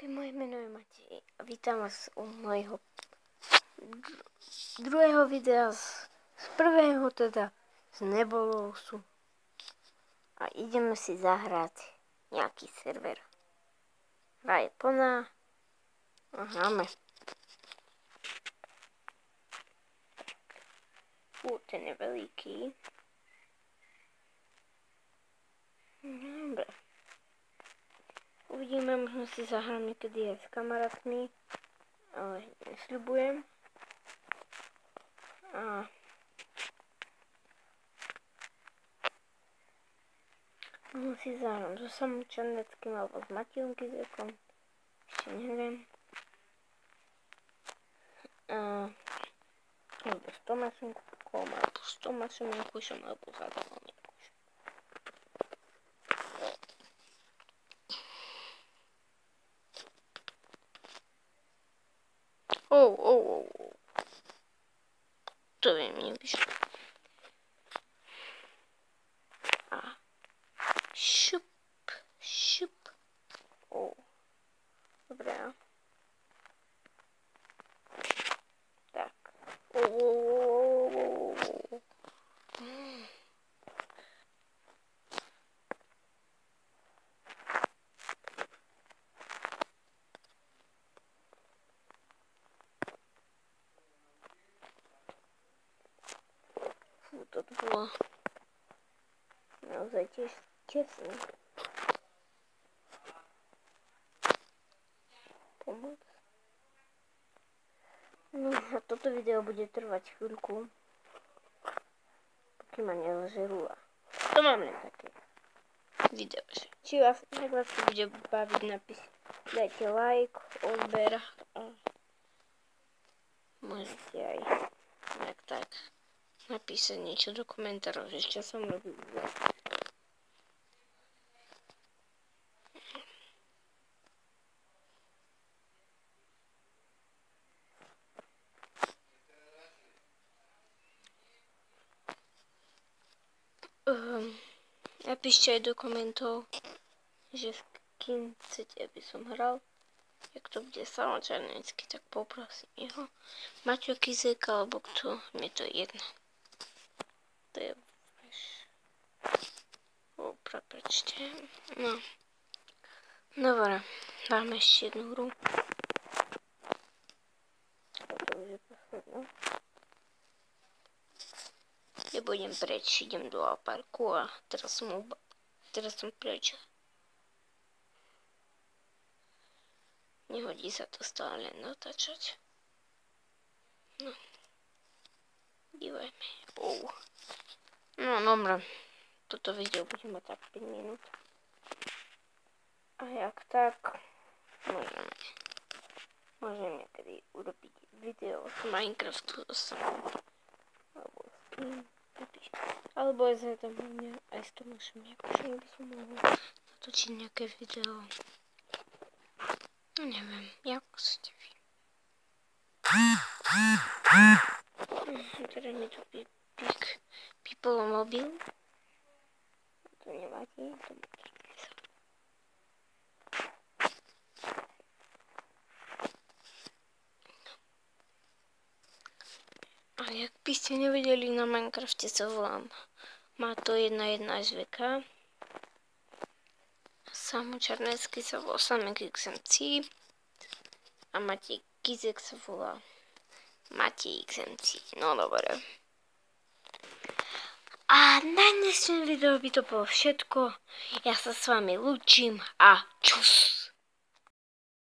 Čauky, moje jméno je Matěj a vítám vás u mojho druhého videa z prvého teda z Nebulousu. A ideme si zahrát nějaký server. Hra je plná a hráme. Ten je veliký. Dobre. Uvidíme, možno si zahrám někdy aj s kamarátmi, ale nesľubujem. A možno si zahrám so Samom Černeckým alebo s Matejom Kizekom, ešte neviem. Alebo s Tomášom Kukom, alebo s Tomášom Jankušom, alebo s Adamom Jankušom. To by mi vyšlo. A šup. Dobré. Tak. Toto bolo naozaj tesné. Pomoc. No a toto video bude trvať chvíľku, pokým ma nezažerú a to mám len také video. Či vás to bude baviť, dajte like, odber a môžete aj nejak tak napísať niečo do komentárov, že čo som robil. Napíšte aj do komentov, že s kým chcete, aby som hral. Jak to bude Samo Černecký, tak poprosím jeho. Maťo Kizek alebo kto, mne to je jedno. To je prepáčte. No. Dobre, dáme ešte jednu hru. To už je posledná. Nebudem preč, idem do parku a teraz som preč. Nehodí sa to stále len natáčať. No. Dívajme. No dobre. Toto video bude mať tak 5 minút. A jak tak môžeme niekedy urobiť video z Minecraftu alebo s kým. Alebo aj s Adamom aj s Tomášom Jankušom by som mohol natočiť nejaké video. No neviem, ako ste vy. Teda mi tu pípolo mobil. To nevadí, to bude písať. A jak by ste nevedeli, na Minecrafte sa volám Mato 11 SVK. Samo Černecký sa volá Samek XMC a Matej Kizek sa volá Matej XMC. No dobre. A na dnešnom videu by to bolo všetko. Ja sa s vami lúčim a čus.